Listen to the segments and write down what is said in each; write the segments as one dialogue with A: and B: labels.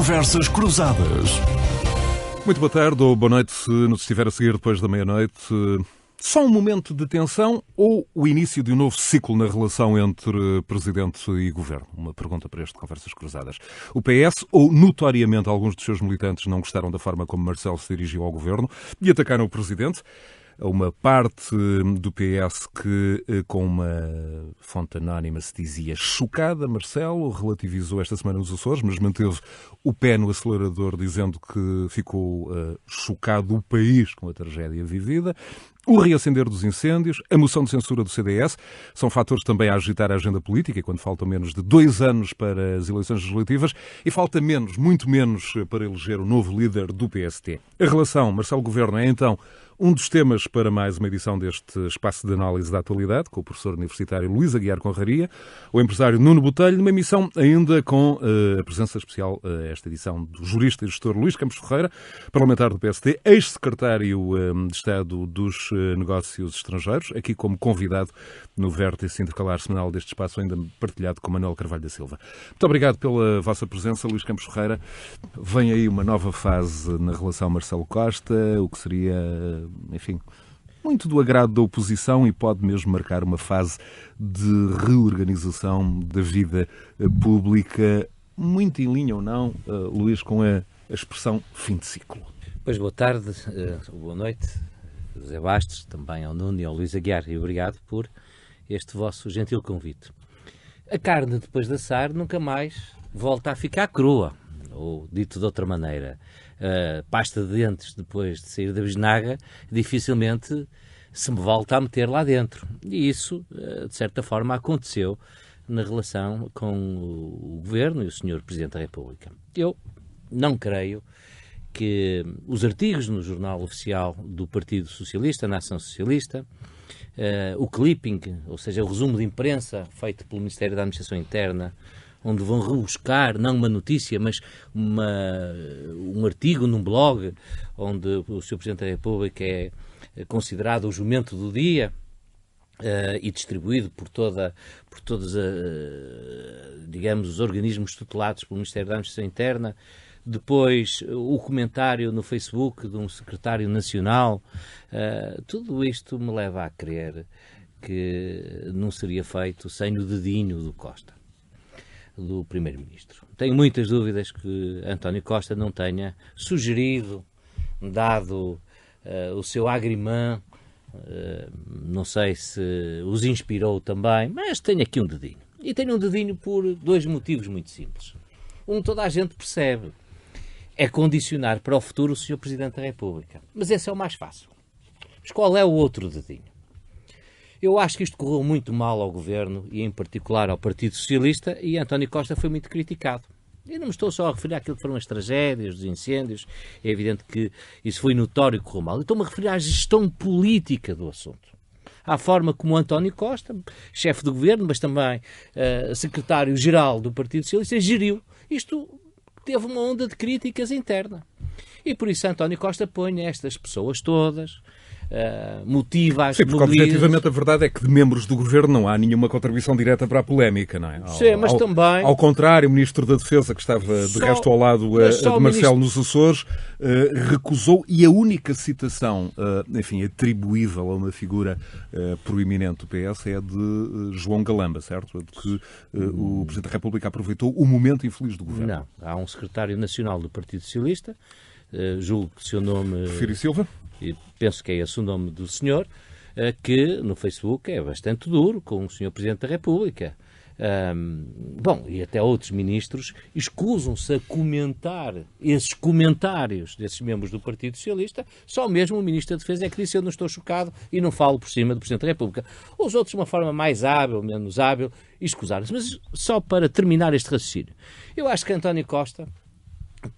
A: Conversas Cruzadas.
B: Muito boa tarde ou boa noite, se nos estiver a seguir depois da meia-noite. Só um momento de tensão ou o início de um novo ciclo na relação entre Presidente e Governo? Uma pergunta para este Conversas Cruzadas. O PS, ou notoriamente alguns dos seus militantes, não gostaram da forma como Marcelo se dirigiu ao Governo e atacaram o Presidente. Uma parte do PS que, com uma fonte anónima, se dizia chocada. Marcelo relativizou esta semana os Açores, mas manteve o pé no acelerador, dizendo que ficou chocado o país com a tragédia vivida. O reacender dos incêndios, a moção de censura do CDS, são fatores também a agitar a agenda política, quando faltam menos de 2 anos para as eleições legislativas e falta menos, muito menos, para eleger o novo líder do PST. A relação Marcelo-Governo é, então, um dos temas para mais uma edição deste espaço de análise da atualidade, com o professor universitário Luís Aguiar Conraria, o empresário Nuno Botelho, numa emissão ainda com a presença especial, esta edição, do jurista e gestor Luís Campos Ferreira, parlamentar do PST, ex-secretário de Estado dos Negócios Estrangeiros, aqui como convidado no vértice intercalar semanal deste espaço, ainda partilhado com Manuel Carvalho da Silva. Muito obrigado pela vossa presença, Luís Campos Ferreira. Vem aí uma nova fase na relação Marcelo Costa, o que seria, enfim, muito do agrado da oposição e pode mesmo marcar uma fase de reorganização da vida pública, muito em linha ou não, Luís, com a expressão fim de ciclo.
C: Pois, boa tarde, boa noite, José Bastos, também ao Nuno e ao Luís Aguiar, e obrigado por este vosso gentil convite. A carne, depois de assar, nunca mais volta a ficar crua, ou dito de outra maneira, a pasta de dentes, depois de sair da bisnaga, dificilmente se me volta a meter lá dentro. E isso, de certa forma, aconteceu na relação com o Governo e o Sr. Presidente da República. Eu não creio que os artigos no Jornal Oficial do Partido Socialista, na Ação Socialista, o clipping, ou seja, o resumo de imprensa feito pelo Ministério da Administração Interna, onde vão rebuscar, não uma notícia, mas um artigo num blog, onde o Sr. Presidente da República é considerado o jumento do dia e distribuído por todos, digamos, os organismos tutelados pelo Ministério da Administração Interna. Depois, o comentário no Facebook de um secretário nacional. Tudo isto me leva a crer que não seria feito sem o dedinho do Costa, do Primeiro-Ministro. Tenho muitas dúvidas que António Costa não tenha sugerido, dado o seu agrimã, não sei se os inspirou também, mas tenho aqui um dedinho. E tenho um dedinho por 2 motivos muito simples. Toda a gente percebe. É condicionar para o futuro o Sr. Presidente da República. Mas esse é o mais fácil. Mas qual é o outro dedinho? Eu acho que isto correu muito mal ao Governo e, em particular, ao Partido Socialista, e António Costa foi muito criticado. E não me estou só a referir àquilo que foram as tragédias, os incêndios. É evidente que isso foi notório que correu mal. Estou-me a referir à gestão política do assunto. À forma como António Costa, chefe do Governo, mas também secretário-geral do Partido Socialista, geriu. Isto teve uma onda de críticas interna. E por isso António Costa põe estas pessoas todas, motiva-as...
B: Sim, porque objetivamente a verdade é que de membros do Governo não há nenhuma contribuição direta para a polémica, não é?
C: Sim, mas também...
B: Ao contrário, o Ministro da Defesa, que estava de resto ao lado de Marcelo nos Açores, recusou, e a única citação, enfim, atribuível a uma figura proeminente do PS é a de João Galamba, certo? De que o Presidente da República aproveitou o momento infeliz do Governo.
C: Não, há um secretário nacional do Partido Socialista, julgo que o seu nome...
B: Porfírio Silva?
C: E penso que é esse o nome do senhor, que no Facebook é bastante duro com o Sr. Presidente da República. Bom, e até outros ministros escusam-se a comentar esses comentários desses membros do Partido Socialista. Só mesmo o Ministro da Defesa é que disse: eu não estou chocado e não falo por cima do Presidente da República. Os outros, de uma forma mais hábil, menos hábil, escusaram-se. Mas só para terminar este raciocínio, eu acho que António Costa,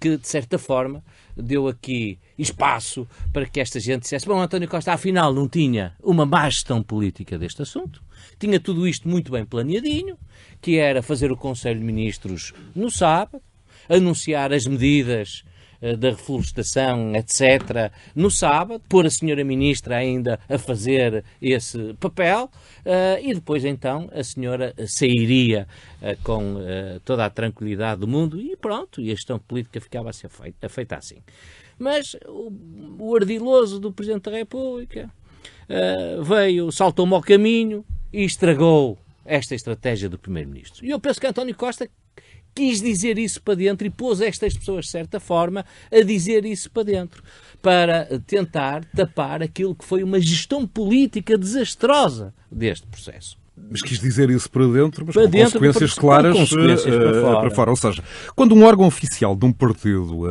C: que de certa forma deu aqui espaço para que esta gente dissesse: bom, António Costa afinal não tinha uma má gestão política deste assunto, tinha tudo isto muito bem planeadinho, que era fazer o Conselho de Ministros no sábado, anunciar as medidas da reflorestação, etc., no sábado, pôr a senhora Ministra ainda a fazer esse papel, e depois então a senhora sairia com toda a tranquilidade do mundo e pronto, e a gestão política ficava a ser feita assim. Mas o ardiloso do Presidente da República saltou-me ao caminho e estragou esta estratégia do Primeiro-Ministro. E eu penso que António Costa quis dizer isso para dentro e pôs estas pessoas, de certa forma, a dizer isso para dentro, para tentar tapar aquilo que foi uma gestão política desastrosa deste processo.
B: Mas quis dizer isso para dentro, mas
C: para
B: com
C: dentro,
B: consequências claras
C: consequências
B: para fora. Ou seja, quando um órgão oficial de um partido,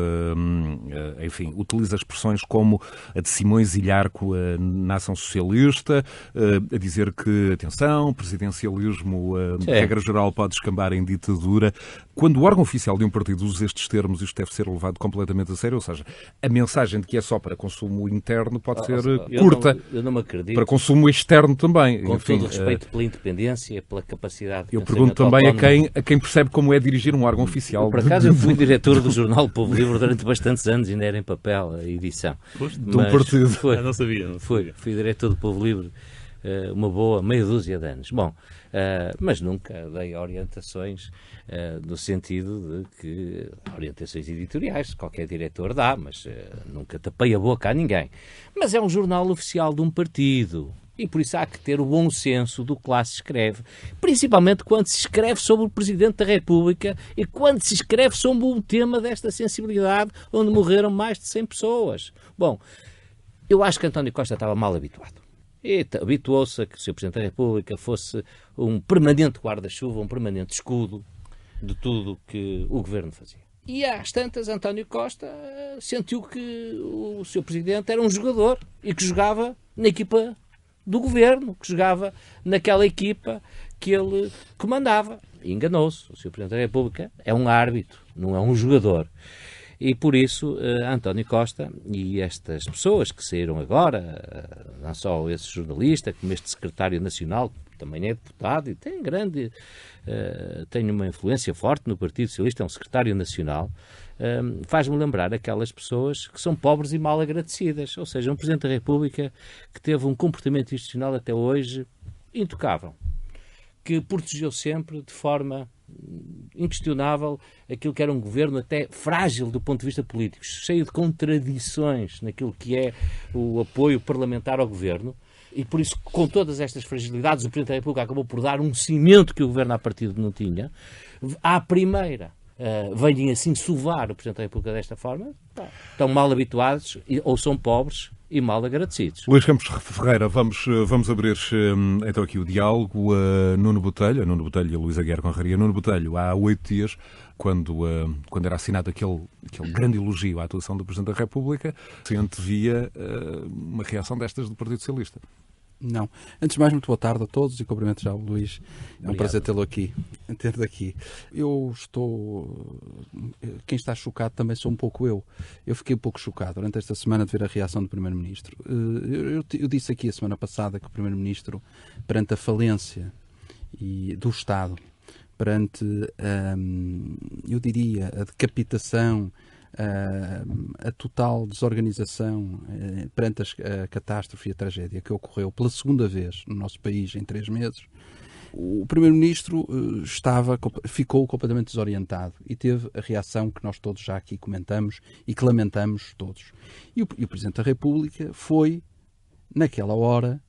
B: enfim, utiliza expressões como a de Simões Ilharco na ação socialista, a dizer que, atenção, presidencialismo, regra geral, pode descambar em ditadura. Quando o órgão oficial de um partido usa estes termos, isto deve ser levado completamente a sério. Ou seja, a mensagem de que é só para consumo interno pode ser curta.
C: Eu não me acredito.
B: Para consumo externo também.
C: Com
B: enfim,
C: todo o respeito pela independência, pela capacidade de
B: eu pergunto também a quem percebe como é dirigir um órgão oficial.
C: Por acaso eu fui diretor do jornal Povo Livre durante bastantes anos, ainda era em papel a edição.
B: De um partido.
C: Não sabia. Fui diretor do Povo Livre uma boa meia dúzia de anos. Bom, mas nunca dei orientações no sentido de que orientações editoriais qualquer diretor dá, mas nunca tapei a boca a ninguém. Mas é um jornal oficial de um partido. E por isso há que ter o bom senso do que lá se escreve. Principalmente quando se escreve sobre o Presidente da República e quando se escreve sobre um tema desta sensibilidade, onde morreram mais de 100 pessoas. Bom, eu acho que António Costa estava mal habituado. E habituou-se a que o Sr. Presidente da República fosse um permanente guarda-chuva, um permanente escudo de tudo o que o Governo fazia. E às tantas, António Costa sentiu que o Sr. Presidente era um jogador e que jogava na equipa do Governo, que jogava naquela equipa que ele comandava. E enganou-se. O Sr. Presidente da República é um árbitro, não é um jogador. E por isso, António Costa e estas pessoas que saíram agora, não só esse jornalista, como este secretário nacional, que também é deputado e tem uma influência forte no Partido Socialista, é um secretário nacional, faz-me lembrar aquelas pessoas que são pobres e mal agradecidas. Ou seja, um Presidente da República que teve um comportamento institucional até hoje intocável, que protegeu sempre de forma inquestionável aquilo que era um governo até frágil do ponto de vista político, cheio de contradições naquilo que é o apoio parlamentar ao governo, e por isso, com todas estas fragilidades, o Presidente da República acabou por dar um cimento que o governo à partida não tinha. À primeira, venham assim sovar o Presidente da República desta forma, estão mal habituados ou são pobres e mal agradecidos.
B: Luís Campos Ferreira, vamos abrir então aqui o diálogo. Nuno Botelho e a Luísa Guerra Conraria. Nuno Botelho, há 8 dias, quando era assinado aquele grande elogio à atuação do Presidente da República, se antevia uma reação destas do Partido Socialista.
A: Não. Antes de mais, muito boa tarde a todos e cumprimento já o Luís. É um prazer ter aqui. Eu estou... Quem está chocado também sou um pouco eu. Eu fiquei um pouco chocado durante esta semana de ver a reação do Primeiro-Ministro. Eu disse aqui a semana passada que o Primeiro-Ministro, perante a falência do Estado, perante, eu diria, a decapitação, a total desorganização perante a catástrofe e a tragédia que ocorreu pela segunda vez no nosso país em 3 meses, o Primeiro-Ministro ficou completamente desorientado e teve a reação que nós todos já aqui comentamos e que lamentamos todos. E o Presidente da República foi, naquela hora,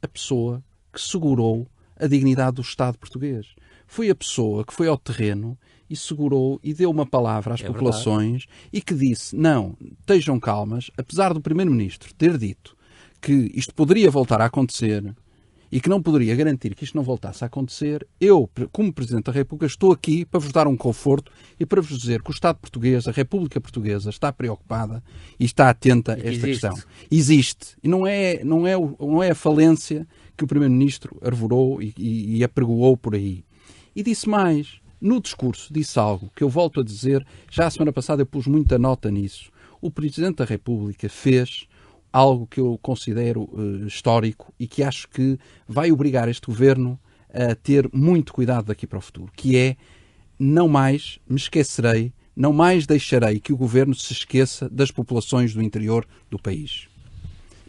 A: a pessoa que segurou a dignidade do Estado português. Foi a pessoa que foi ao terreno e segurou e deu uma palavra às populações e que disse, não, estejam calmas, apesar do Primeiro-Ministro ter dito que isto poderia voltar a acontecer e que não poderia garantir que isto não voltasse a acontecer, eu, como Presidente da República, estou aqui para vos dar um conforto e para vos dizer que o Estado português, a República Portuguesa, está preocupada e está atenta a esta questão. Existe. E não é a falência que o Primeiro-Ministro arvorou e apregoou por aí. E disse mais, no discurso disse algo que eu volto a dizer, já a semana passada eu pus muita nota nisso. O Presidente da República fez algo que eu considero histórico e que acho que vai obrigar este Governo a ter muito cuidado daqui para o futuro, que é, não mais me esquecerei não mais deixarei que o Governo se esqueça das populações do interior do país.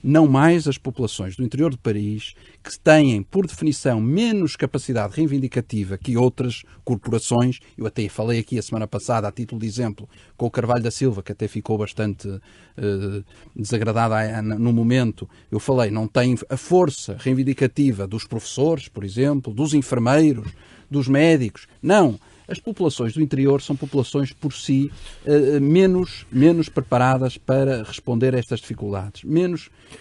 A: Não mais as populações do interior do país que têm, por definição, menos capacidade reivindicativa que outras corporações. Eu até falei aqui a semana passada, a título de exemplo, com o Carvalho da Silva, que até ficou bastante desagradada no momento. Eu falei, não tem a força reivindicativa dos professores, por exemplo, dos enfermeiros, dos médicos. Não. As populações do interior são populações por si menos preparadas para responder a estas dificuldades.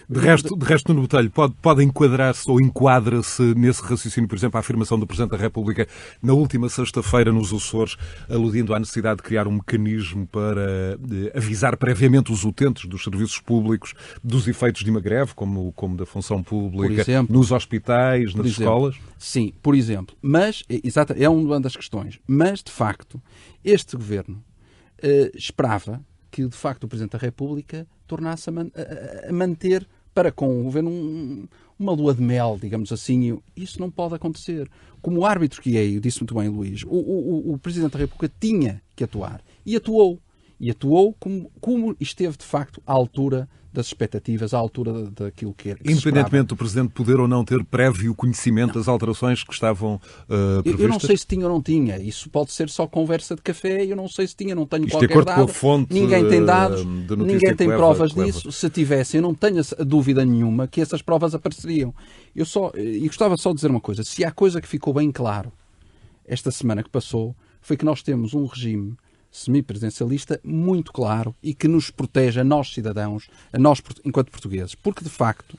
B: De resto, no Botelho, pode enquadrar-se ou enquadra-se nesse raciocínio, por exemplo, a afirmação do Presidente da República na última sexta-feira nos Açores, aludindo à necessidade de criar um mecanismo para avisar previamente os utentes dos serviços públicos dos efeitos de uma greve, como da função pública, nos hospitais, nas escolas?
A: Sim, por exemplo. Mas, exato, é uma das questões. Mas, de facto, este Governo esperava que, de facto, o Presidente da República tornasse a manter para com o Governo uma lua de mel, digamos assim. Isso não pode acontecer. Como árbitro que é, eu disse muito bem, Luís, o Presidente da República tinha que atuar. E atuou. E atuou como esteve, de facto, à altura das expectativas, à altura daquilo que era.
B: Independentemente do Presidente poder ou não ter prévio conhecimento das alterações que estavam previstas?
A: Eu não sei se tinha ou não tinha. Isso pode ser só conversa de café. Eu não sei se tinha, não tenho
B: Isto
A: qualquer
B: de acordo
A: dado.
B: Com a fonte
A: ninguém tem dados, ninguém tem provas
B: que leva.
A: disso. Se tivesse, eu não tenho a dúvida nenhuma que essas provas apareceriam. E gostava só de dizer uma coisa. Se há coisa que ficou bem claro esta semana que passou, foi que nós temos um regime semipresidencialista muito claro e que nos protege a nós cidadãos, a nós enquanto portugueses, porque de facto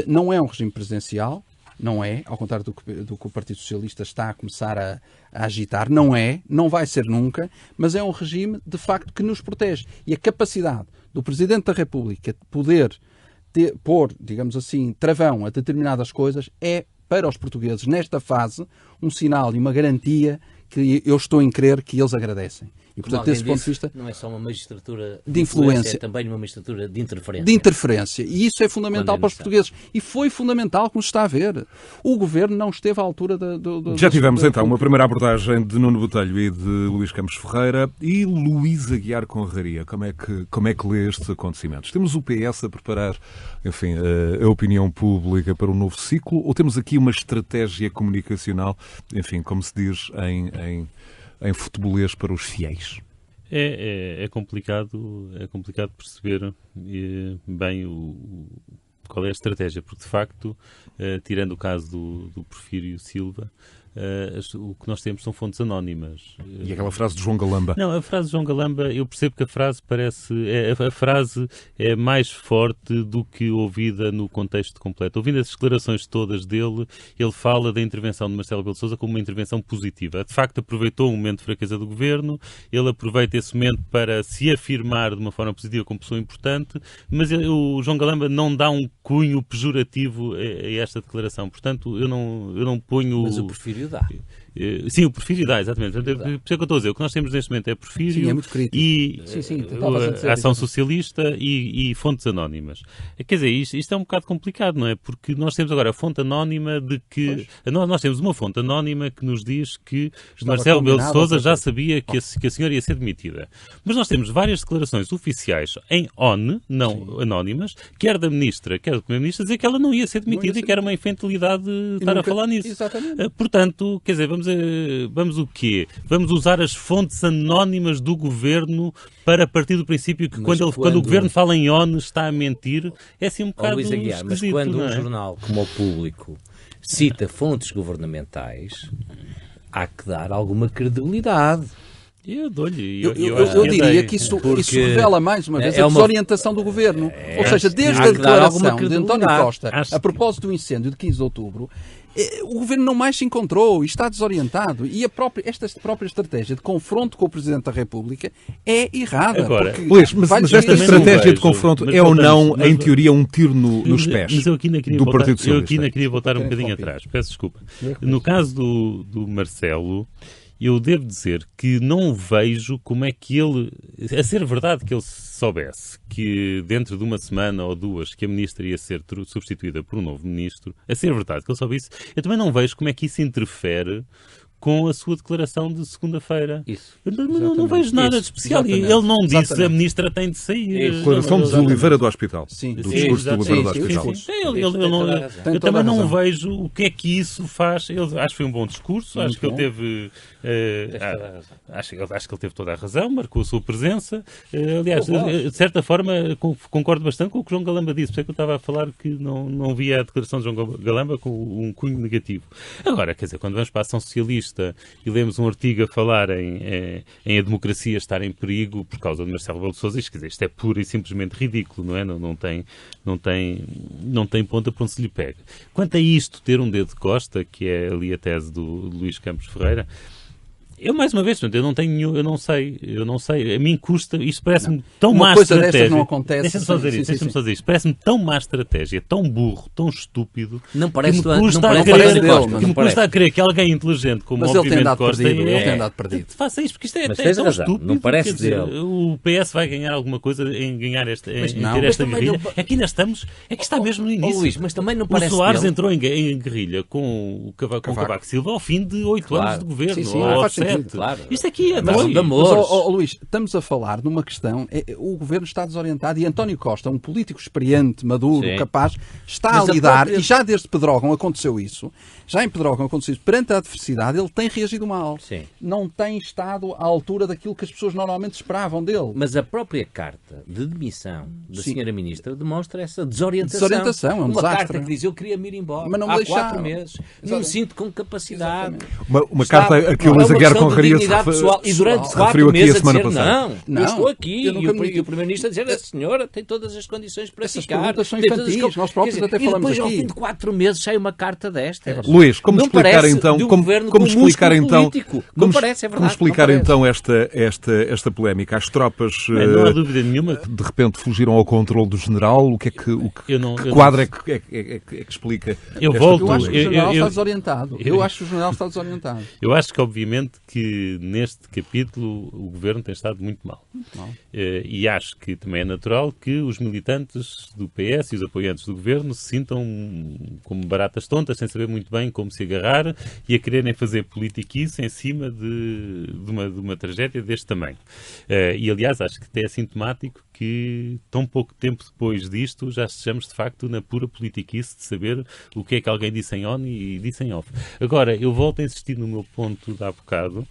A: não é um regime presidencial, não é, ao contrário do que o Partido Socialista está a começar a agitar, não vai ser nunca, mas é um regime de facto que nos protege. E a capacidade do Presidente da República de poder pôr, digamos assim, travão a determinadas coisas é, para os portugueses, nesta fase, um sinal e uma garantia que eu estou em crer que eles agradecem. E, portanto, desse ponto de vista,
C: não é só uma magistratura
A: de influência,
C: é também uma magistratura de interferência.
A: De interferência. E isso é fundamental para os portugueses. E foi fundamental, como se está a ver. O Governo não esteve à altura
B: Já tivemos, então, uma primeira abordagem de Nuno Botelho e de Luís Campos Ferreira. E Luís Aguiar Conraria, como é que lê estes acontecimentos? Temos o PS a preparar, enfim, a opinião pública para um novo ciclo? Ou temos aqui uma estratégia comunicacional, enfim, como se diz em futebolês para os fiéis?
D: É complicado perceber bem qual é a estratégia, porque de facto, tirando o caso do Porfírio Silva, o que nós temos são fontes anónimas.
B: E aquela frase de João Galamba?
D: Não, a frase de João Galamba, eu percebo que a frase a frase é mais forte do que ouvida no contexto completo. Ouvindo as declarações todas dele, ele fala da intervenção de Marcelo Rebelo de Sousa como uma intervenção positiva. De facto, aproveitou um momento de fraqueza do Governo, ele aproveita esse momento para se afirmar de uma forma positiva como pessoa importante, mas o João Galamba não dá um cunho pejorativo a esta declaração. Portanto, eu não ponho...
C: Mas o Porfírio dá.
D: Sim, o Porfírio dá, exatamente. Por isso é que eu estou a dizer. O que nós temos neste momento é Porfírio
A: sim, é muito crítico.
D: E
A: a
D: Ação Socialista e fontes anónimas. Quer dizer, isto é um bocado complicado, não é? Porque nós temos agora a fonte anónima de que... Nós temos uma fonte anónima que nos diz que Marcelo Rebelo de Sousa já sabia que a senhora ia ser demitida. Mas nós temos várias declarações oficiais em ON, não anónimas, quer da Ministra, quer do Primeiro-Ministro, dizer que ela não ia ser demitida e que era uma infantilidade estar a falar nisso.
A: Exatamente.
D: Portanto, quer dizer, vamos o quê? Vamos usar as fontes anónimas do Governo para partir do princípio que quando o Governo fala em ON está a mentir. É assim um bocado
C: Luís Aguiar, mas quando um jornal como o Público cita fontes governamentais, há que dar alguma credibilidade.
D: Eu dou-lhe.
A: Eu diria que isso revela mais uma vez a desorientação do Governo. Ou seja, desde a declaração de António Costa a propósito do incêndio de 15 de outubro, o Governo não mais se encontrou e está desorientado. E esta própria estratégia de confronto com o Presidente da República é errada.
B: Agora, Luís, mas esta estratégia de confronto é ou não, em teoria, um tiro nos pés do Partido Socialista?
D: Eu aqui ainda queria voltar um bocadinho atrás. Peço desculpa. No caso do Marcelo, eu devo dizer que não vejo como é que ele... A ser verdade que ele soubesse que dentro de uma semana ou duas que a ministra ia ser substituída por um novo ministro, a ser verdade que ele soubesse, eu também não vejo como é que isso interfere com a sua declaração de segunda-feira.
C: Isso.
D: Eu não vejo nada de especial. E ele não disse a ministra tem de sair.
B: Declaração de Oliveira do Hospital.
A: Sim.
B: Do discurso de Oliveira do Hospital.
D: Eu também não vejo o que é que isso faz. Acho que foi um bom discurso. Acho que ele teve... acho que ele teve toda a razão. Marcou a sua presença. Aliás, de certa forma, concordo bastante com o que João Galamba disse. Por isso é que eu estava a falar que não via a declaração de João Galamba com um cunho negativo. Agora, quer dizer, quando vamos para a ação socialista e lemos um artigo a falar em a democracia estar em perigo por causa de Marcelo Rebelo de Sousa, quer dizer, isto é puro e simplesmente ridículo, não é? Não tem ponta para onde se lhe pega. Quanto a isto, ter um dedo de Costa, que é ali a tese do Luís Campos Ferreira, eu, mais uma vez, eu não sei. A mim custa, isto parece-me tão má estratégia.
A: Não acontece.
D: Deixa-me só dizer isto. Parece-me tão má estratégia, tão burro, tão estúpido,
C: não parece
D: que me custa a crer que alguém inteligente como obviamente Costa
A: ele tem andado perdido.
D: Faça isto, porque isto é tão
C: razão,
D: estúpido.
C: não parece
D: dizer, o PS vai ganhar alguma coisa em ganhar ter esta guerrilha. É que ainda estamos, é que está mesmo no início.
C: Luís, mas também não parece
D: o Soares entrou em guerrilha com o Cavaco Silva ao fim de 8 anos de governo.
A: Claro.
D: Isto aqui é
A: de amor. Luís, estamos a falar de uma questão. O governo está desorientado e António Costa, um político experiente, maduro, capaz, está a lidar, e já desde Pedrógão aconteceu isso. Já em Pedrógão aconteceu isso. Perante a adversidade, ele tem reagido mal.
C: Sim.
A: Não tem estado à altura daquilo que as pessoas normalmente esperavam dele.
C: Mas a própria carta de demissão da senhora Ministra demonstra essa desorientação.
A: É um
C: uma
A: desastre.
C: carta que diz, eu queria me ir embora
A: mas não
C: há 4 meses. Não me sinto com capacidade.
B: Uma carta a que o Luís Aguiar Conraria
C: pessoal. E durante 4 meses a dizer, não, eu estou aqui. E o Primeiro-Ministro a dizer, a senhora tem todas as condições para
A: essas
C: ficar.
A: Essas perguntas são infantis. Nós próprios até falamos aqui.
C: E depois, ao fim de 4 meses, sai uma carta desta.
B: Luís, como explicar então... Como explicar então...
C: Não parece, é verdade.
B: Como explicar então esta polémica? As tropas...
D: Não há dúvida nenhuma.
B: De repente fugiram ao controle do general. O que é que quadro é que explica?
A: Eu acho que o general está desorientado.
D: Eu acho que, obviamente, que neste capítulo o governo tem estado muito mal. E acho que também é natural que os militantes do PS e os apoiantes do governo se sintam como baratas tontas, sem saber muito bem como se agarrar e a quererem fazer politiquice em cima de uma tragédia deste tamanho. E, aliás, acho que até é sintomático que tão pouco tempo depois disto já estejamos, de facto, na pura politiquice de saber o que é que alguém disse em on e disse em off. Agora, eu volto a insistir no meu ponto de há bocado,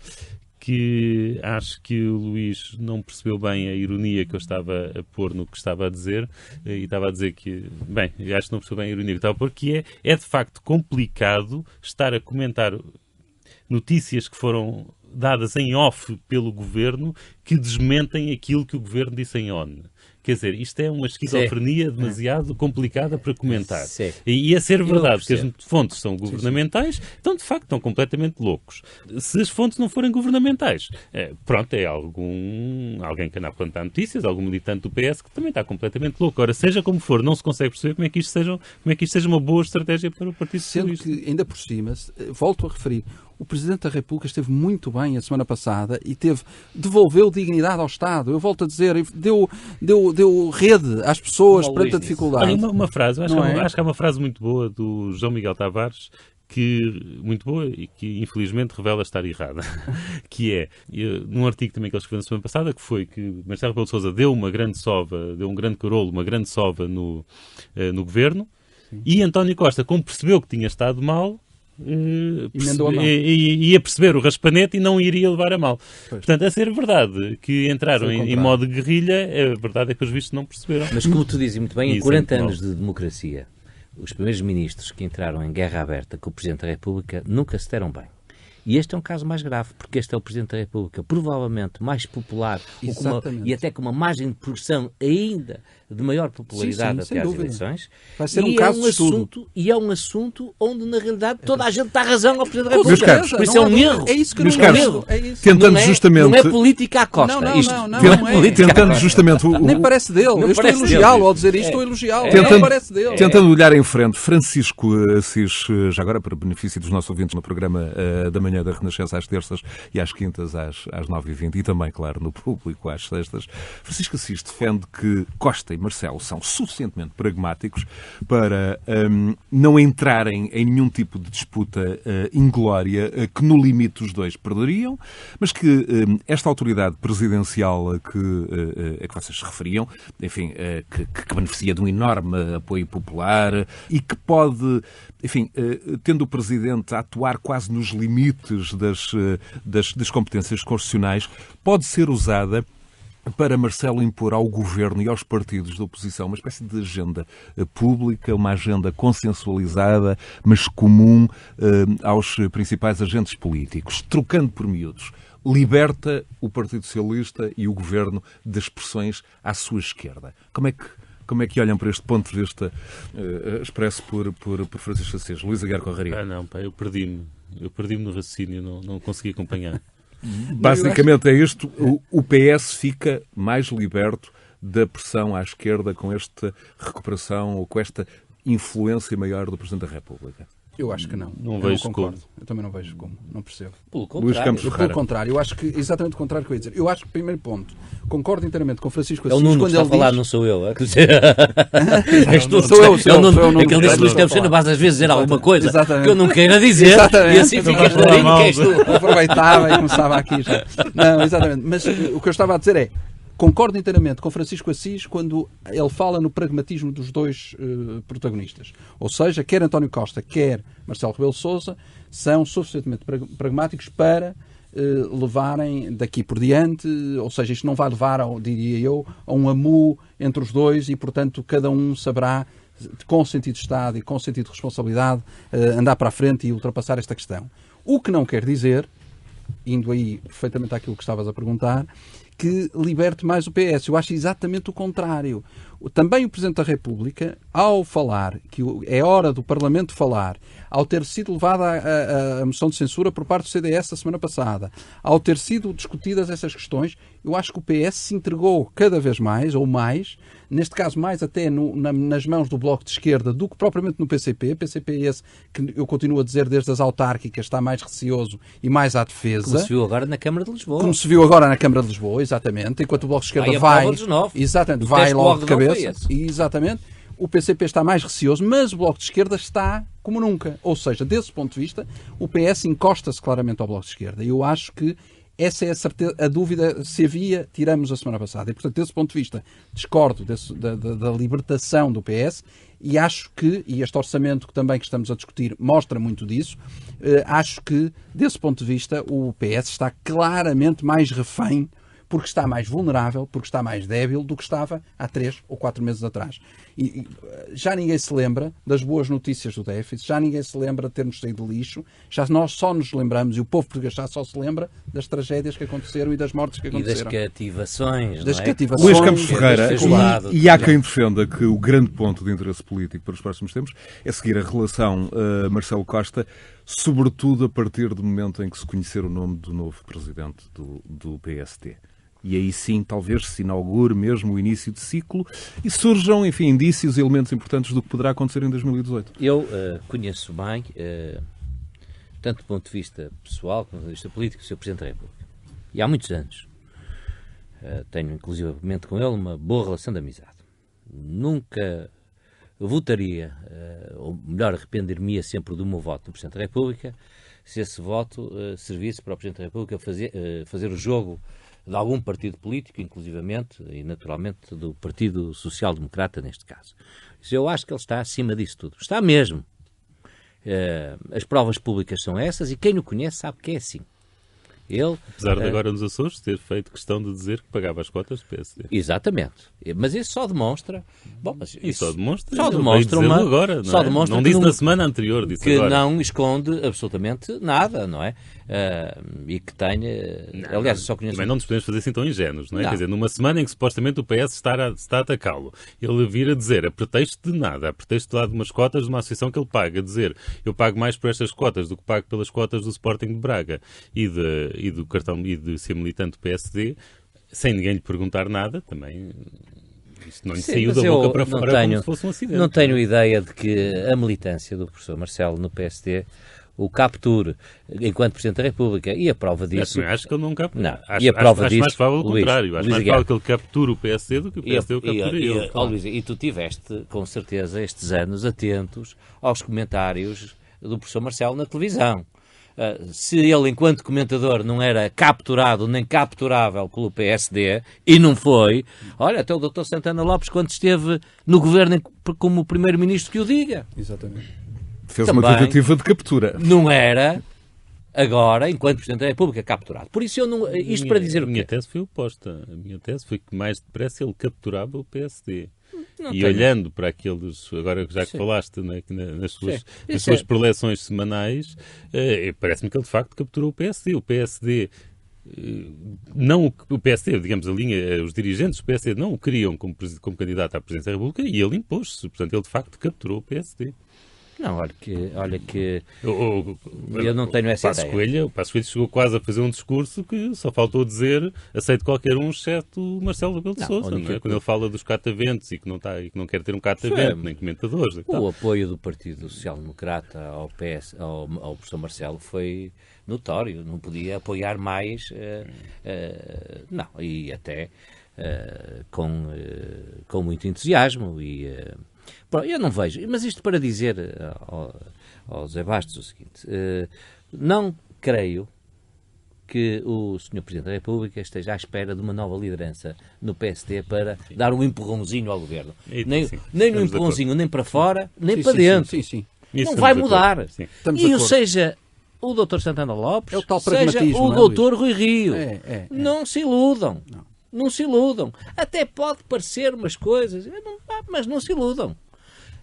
D: que acho que o Luís não percebeu bem a ironia que eu estava a pôr no que estava a dizer, e estava a dizer que, bem, acho que não percebeu bem a ironia que eu estava a pôr, que é de facto complicado estar a comentar notícias que foram dadas em off pelo governo que desmentem aquilo que o governo disse em on. Quer dizer, isto é uma esquizofrenia demasiado complicada para comentar.
C: Sim.
D: E a ser verdade que as fontes são governamentais, então de facto estão completamente loucos. Se as fontes não forem governamentais, pronto, é alguém que anda a plantar notícias, algum militante do PS que também está completamente louco. Ora, seja como for, não se consegue perceber como é que isto seja uma boa estratégia para o Partido Socialista.
A: Sendo que, ainda por cima, volto a referir, o Presidente da República esteve muito bem a semana passada e devolveu dignidade ao Estado. Eu volto a dizer, deu rede às pessoas perante a dificuldade.
D: Olha, uma frase, acho que há uma frase muito boa do João Miguel Tavares, muito boa e que infelizmente revela estar errada, que é, num artigo também que ele escreveu na semana passada, que foi que Marcelo Rebelo de Sousa deu um grande carolo, uma grande sova no governo. Sim. E António Costa, como percebeu que tinha estado mal, ia perceber o raspanete e não iria levar a mal. Pois. Portanto, a ser verdade que entraram em modo guerrilha, a verdade é que os vistos não perceberam.
C: Mas como tu dizes muito bem, em 40 anos de democracia, os primeiros ministros que entraram em guerra aberta com o Presidente da República nunca se deram bem. E este é um caso mais grave, porque este é o Presidente da República provavelmente mais popular e até com uma margem de progressão ainda de maior popularidade até às eleições.
A: Vai ser um caso de estudo.
C: E é um assunto onde, na realidade, toda a gente dá razão ao Presidente da República. Por isso é um erro.
A: É isso que
B: não é um erro. Tentando justamente...
C: Não é política à Costa.
A: Não
B: é. Tentando justamente...
A: Nem parece dele. Eu estou a elogiá-lo. Ao dizer isto, estou a elogiá-lo. Não parece dele.
B: Tentando olhar em frente, Francisco Assis, já agora para benefício dos nossos ouvintes no programa da manhã manhã da Renascença às terças e às quintas às 9h20 e também, claro, no Público às sextas. Francisco Assis defende que Costa e Marcelo são suficientemente pragmáticos para não entrarem em nenhum tipo de disputa inglória que no limite os dois perderiam, mas que esta autoridade presidencial a que vocês se referiam, enfim, que beneficia de um enorme apoio popular e que pode, enfim, tendo o Presidente a atuar quase nos limites das competências constitucionais, pode ser usada para Marcelo impor ao Governo e aos partidos da oposição uma espécie de agenda pública, uma agenda consensualizada, mas comum aos principais agentes políticos, trocando por miúdos. Liberta o Partido Socialista e o Governo das pressões à sua esquerda. Como é que olham para este ponto de vista expresso por Francisco Assis? Luís Aguiar Correia.
D: Não, pá, eu perdi-me no raciocínio, não consegui acompanhar.
B: Basicamente é isto, o PS fica mais liberto da pressão à esquerda com esta recuperação ou com esta influência maior do Presidente da República.
A: Eu acho que não.
D: Não vejo como.
A: Eu também não vejo como. Não percebo.
C: Pelo contrário.
A: Pelo contrário. Eu acho que exatamente o contrário que eu ia dizer. Eu acho que, primeiro ponto, concordo inteiramente com Francisco Assis.
C: É o Nuno
A: quando
C: que está
A: ele
C: a falar,
A: diz...
C: não sou eu.
A: Sou eu.
C: É que ele disse, Luís Campos, não vais às vezes dizer alguma coisa
A: Exatamente.
C: que eu não queira dizer.
A: Exatamente.
C: E assim ficas clarinho que és tu.
A: Aproveitava e começava aqui já. Não, exatamente. Mas o que eu estava a dizer é, concordo inteiramente com Francisco Assis quando ele fala no pragmatismo dos dois protagonistas. Ou seja, quer António Costa, quer Marcelo Rebelo de Sousa, são suficientemente pragmáticos para levarem daqui por diante, ou seja, isto não vai levar, diria eu, a um amu entre os dois e, portanto, cada um saberá, com sentido de Estado e com sentido de responsabilidade, andar para a frente e ultrapassar esta questão. O que não quer dizer, indo aí perfeitamente àquilo que estavas a perguntar, que liberte mais o PS. Eu acho exatamente o contrário. Também o Presidente da República, ao falar, que é hora do Parlamento falar, ao ter sido levada a moção de censura por parte do CDS a semana passada, ao ter sido discutidas essas questões, eu acho que o PS se entregou cada vez mais, ou mais, neste caso mais até nas mãos do Bloco de Esquerda do que propriamente no PCP. PCP é esse que eu continuo a dizer desde as autárquicas está mais receoso e mais à defesa.
C: Como se viu agora na Câmara de Lisboa.
A: Como se viu agora na Câmara de Lisboa, exatamente. Enquanto o Bloco de Esquerda vai logo de cabeça. Exatamente. O PCP está mais receoso, mas o Bloco de Esquerda está como nunca. Ou seja, desse ponto de vista, o PS encosta-se claramente ao Bloco de Esquerda. E eu acho que essa é a dúvida, se havia, tiramos a semana passada. E, portanto, desse ponto de vista, discordo da libertação do PS e acho que, e este orçamento que estamos a discutir mostra muito disso, acho que, desse ponto de vista, o PS está claramente mais refém, porque está mais vulnerável, porque está mais débil do que estava há 3 ou 4 meses atrás. E já ninguém se lembra das boas notícias do déficit, já ninguém se lembra de termos saído do lixo, nós só nos lembramos, e o povo português já só se lembra das tragédias que aconteceram e das mortes que aconteceram.
C: E das cativações,
A: das
C: não é?
A: cativações.
B: Luís Campos Ferreira, e há
C: claro.
B: quem defenda que o grande ponto de interesse político para os próximos tempos é seguir a relação Marcelo Costa, sobretudo a partir do momento em que se conhecer o nome do novo presidente do PST. E aí sim, talvez se inaugure mesmo o início de ciclo e surjam, enfim, indícios e elementos importantes do que poderá acontecer em 2018.
C: Eu conheço bem, tanto do ponto de vista pessoal como do ponto de vista político, o Sr. Presidente da República. E há muitos anos. Tenho, inclusivamente, com ele uma boa relação de amizade. Nunca votaria, ou melhor, arrepender-me sempre do meu voto no Presidente da República, se esse voto servisse para o Presidente da República fazer o jogo de algum partido político, inclusivamente, e naturalmente do Partido Social Democrata, neste caso. Eu acho que ele está acima disso tudo. Está mesmo. As provas públicas são essas e quem o conhece sabe que é assim. Ele,
D: apesar de agora nos Açores ter feito questão de dizer que pagava as cotas do PSD.
C: Exatamente. Mas isso só demonstra... Bom, mas
D: isso só demonstra
C: agora,
D: não é? Não disse na semana anterior, disse
C: que
D: agora.
C: Não esconde absolutamente nada, não é? E que tenha... Aliás, só conheço...
D: Também não nos podemos fazer assim tão ingênuos, não é?
C: Não.
D: Quer dizer, numa semana em que supostamente o PS está a atacá-lo, ele vir a dizer, a pretexto de nada, a pretexto de umas cotas de uma associação que ele paga, a dizer, eu pago mais por estas cotas do que pago pelas cotas do Sporting de Braga e do cartão e de ser militante do PSD, sem ninguém lhe perguntar nada, também isto não lhe saiu da boca para fora como se fosse um acidente.
C: Não tenho ideia de que a militância do professor Marcelo no PSD o capture enquanto Presidente da República, e a prova disso...
D: Acho que ele não captura.
C: Não. E a prova
D: acho
C: disso...
D: mais provável o contrário. Acho mais provável que ele capture o PSD do que o PSD o capture ele.
C: Luís, e tu tiveste, com certeza, estes anos atentos aos comentários do professor Marcelo na televisão. Se ele, enquanto comentador, não era capturado nem capturável pelo PSD, e não foi, olha, até o Dr. Santana Lopes, quando esteve no governo como primeiro-ministro, que o diga.
A: Exatamente.
B: Fez
C: Também
B: uma tentativa de captura.
C: Não era, agora, enquanto Presidente da República, capturado. Por isso, eu não, isto para dizer o quê?
D: A minha tese foi oposta. A minha tese foi que mais depressa ele capturava o PSD.
C: Não
D: e
C: tenho.
D: olhando para aqueles, agora já que
C: Sim.
D: falaste, né, nas
C: Sim.
D: suas preleções semanais, parece-me que ele de facto capturou o PSD. O PSD, não o PSD, digamos a linha, os dirigentes do PSD não o queriam como candidato à presidência da República e ele impôs-se. Portanto, ele de facto capturou o PSD.
C: Não, olha que eu não tenho essa ideia.
D: O Passos Coelho chegou quase a fazer um discurso que só faltou dizer aceito qualquer um, exceto o Marcelo Rebelo de Sousa, não é? Quando ele fala dos cataventos e que não quer ter um catavento, nem comentadores.
C: O apoio do Partido Social Democrata ao professor Marcelo foi notório, não podia apoiar mais, não, e até com muito entusiasmo e... eu não vejo, mas isto para dizer ao José Bastos o seguinte, não creio que o Sr. Presidente da República esteja à espera de uma nova liderança no PSD para dar um empurrãozinho ao governo. Nem um empurrãozinho, nem para fora, nem para dentro.
A: Sim.
C: Não vai mudar. E seja o Dr. Santana Lopes,
A: é o tal
C: seja o Dr. Rui Rio. Não se iludam. Não se iludam. Até pode parecer umas coisas, mas não se iludam.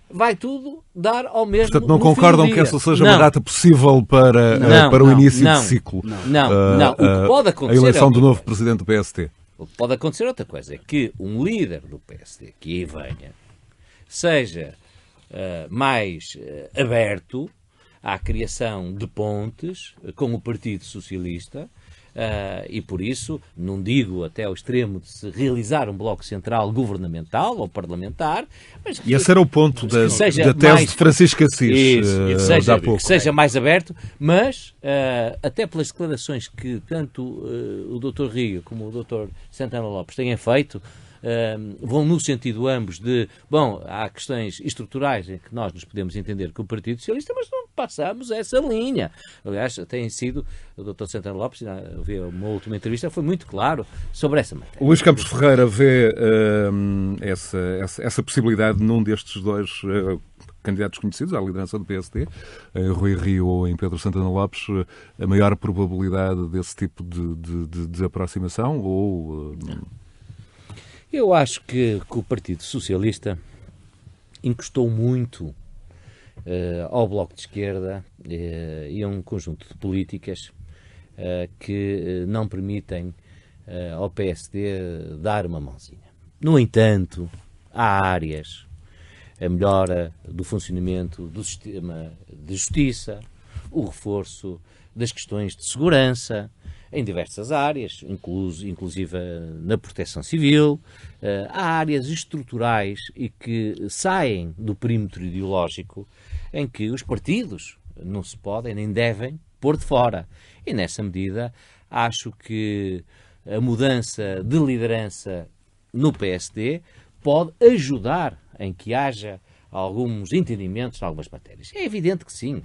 C: Vai tudo dar ao mesmo.
B: Portanto, não concordam que essa seja uma data possível para o início de ciclo?
C: Não. O que pode acontecer.
B: A eleição do novo presidente do PSD.
C: O que pode acontecer outra coisa é que um líder do PSD que aí venha seja mais aberto à criação de pontes com o Partido Socialista. E por isso, não digo até ao extremo de se realizar um bloco central governamental ou parlamentar, mas que,
B: e esse era o ponto da tese de Francisco Assis,
C: que seja mais aberto, mas até pelas declarações que tanto o Dr. Rio como o Dr. Santana Lopes têm feito, vão no sentido ambos de, bom, há questões estruturais em que nós nos podemos entender com o Partido Socialista, mas não passamos essa linha. Aliás, tem sido, o Dr. Santana Lopes, vi uma última entrevista, foi muito claro sobre essa matéria.
B: O Luís Campos Ferreira vê essa possibilidade num destes dois candidatos conhecidos à liderança do PSD, em Rui Rio ou em Pedro Santana Lopes, a maior probabilidade desse tipo de aproximação ou...
C: Eu acho que o Partido Socialista encostou muito ao Bloco de Esquerda e a um conjunto de políticas que não permitem ao PSD dar uma mãozinha. No entanto, há áreas, a melhora do funcionamento do sistema de justiça, o reforço das questões de segurança, em diversas áreas, inclusive na proteção civil. Há áreas estruturais e que saem do perímetro ideológico em que os partidos não se podem nem devem pôr de fora. E nessa medida acho que a mudança de liderança no PSD pode ajudar em que haja alguns entendimentos em algumas matérias. É evidente que sim.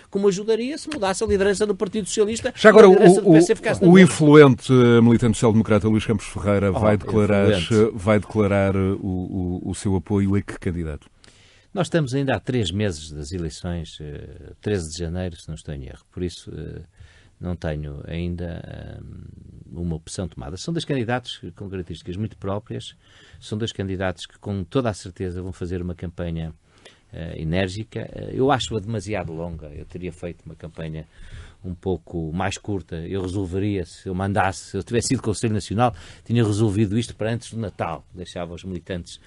C: Como ajudaria se mudasse a liderança do Partido Socialista.
B: Já agora, o influente militante social-democrata Luís Campos Ferreira vai declarar o seu apoio a que candidato?
C: Nós estamos ainda há 3 meses das eleições, 13 de janeiro, se não estou em erro. Por isso, não tenho ainda uma opção tomada. São 2 candidatos com características muito próprias, são 2 candidatos que com toda a certeza vão fazer uma campanha enérgica. Eu acho-a demasiado longa, eu teria feito uma campanha um pouco mais curta. Eu resolveria, se eu tivesse sido Conselho Nacional, tinha resolvido isto para antes do Natal. Deixava os militantes